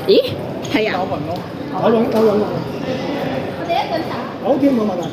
咦，係啊，有雲咯，有。我哋一陣查。好添冇問題。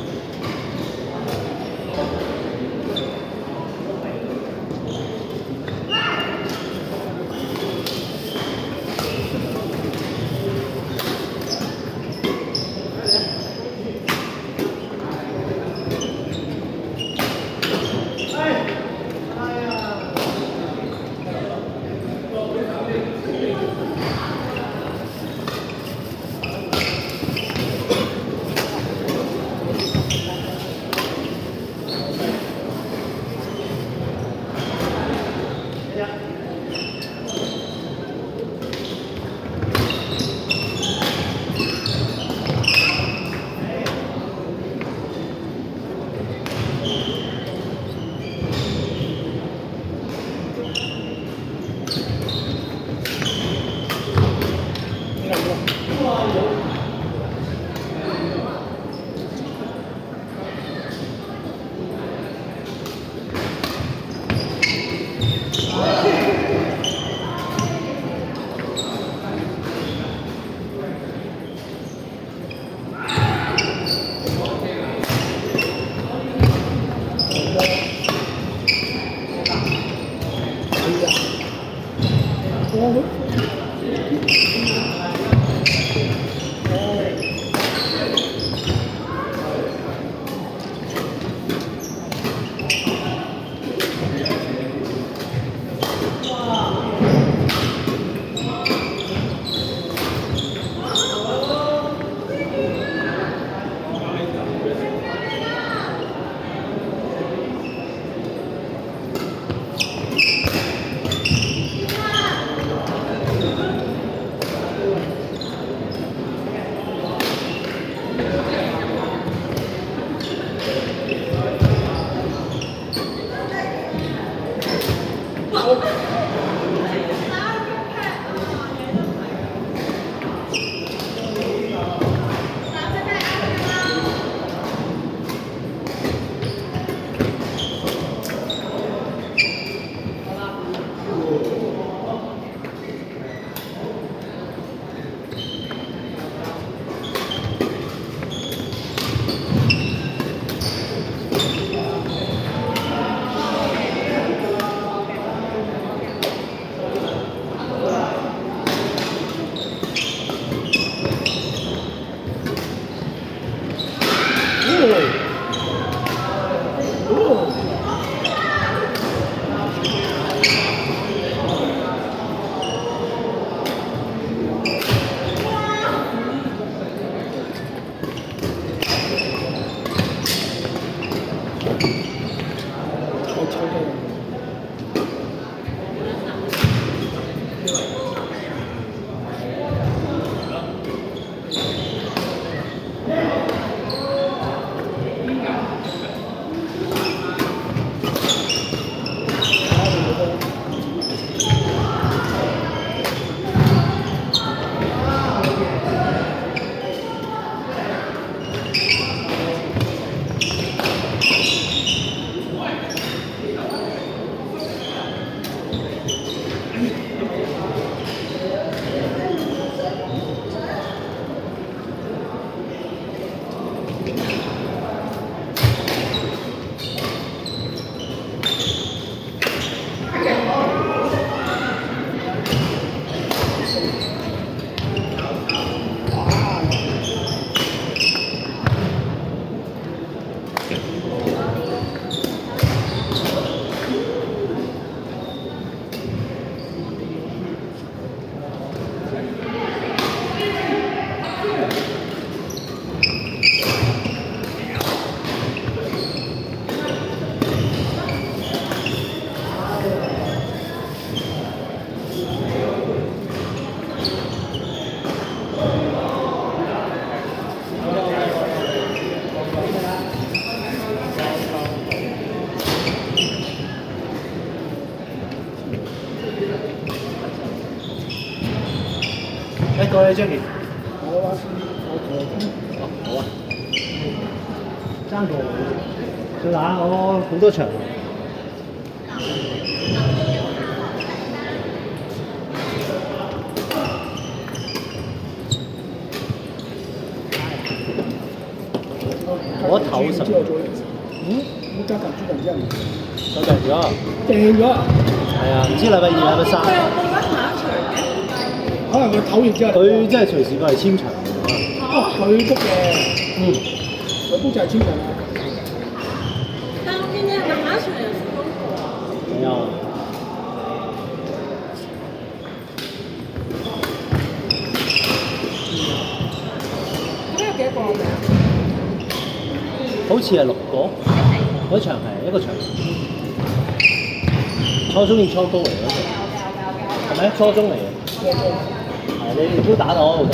過你 Jackie。好啊，好啊。爭過，最難我好多場。我頭神。之後做零食，嗯，咁加啖豬膻之後，就訂咗。訂咗，係啊，唔知禮拜二、禮拜三。佢有冇得下一場嘅？可能佢唞完之後，佢真係隨時過嚟簽場㗎。哦，佢 book 嘅，嗯，佢 book 就係簽場啦。但係我見你係咪下一場又試過？係啊。咁有幾多個名？好似係6個，嗰場係一個場，初中定初高嚟嗰場，係咪？初中嚟嘅，係你哋都打到好多。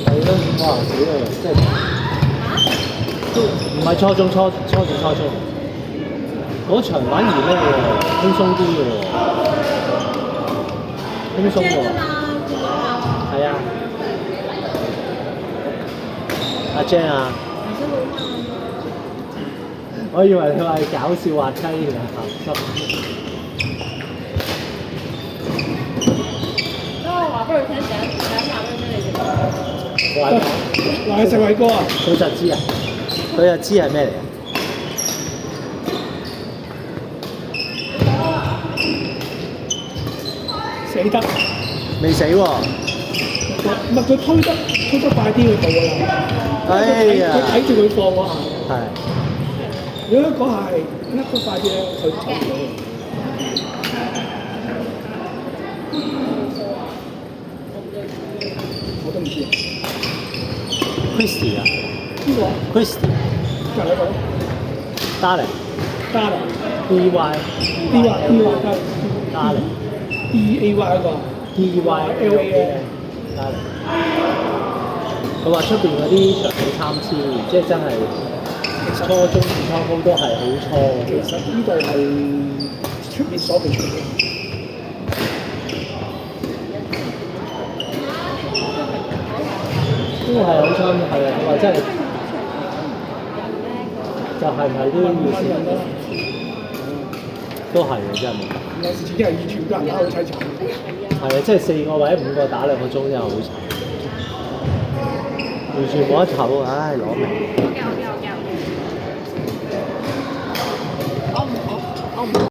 係咯，哇！死啦，即係都唔係初中，初中。嗰場反而咩喎？輕鬆啲嘅喎，輕鬆喎。係啊，阿 Jane 啊，我以為佢話搞笑滑稽嘅鹹濕。因為我話俾佢聽，第一晚咩嚟嘅？話你食偉哥啊，佢就知啊，佢就知係咩嚟啊？死得，未死喎！唔係佢推得快啲去到㗎啦。哎呀，佢睇住佢放嗰下，係如果嗰下係甩得快啲咧，佢走唔到。我都唔知。 Christy 啊邊個，Christy 隔離個 Darling 加啦 D Y 加 Darling D A Y 嗰個 D Y L A Darling。佢話出邊嗰啲場地參差，即係真係初中至初高都係好初其嘅。實呢度係出面所備場嘅。都係好參，係啊！佢話真係就係唔係都要試，都係嘅真係冇。有時自己係全部人打好凄慘。係啊，即係4個或者5個打2個鐘真係好慘，完全冇得唞，唉攞命！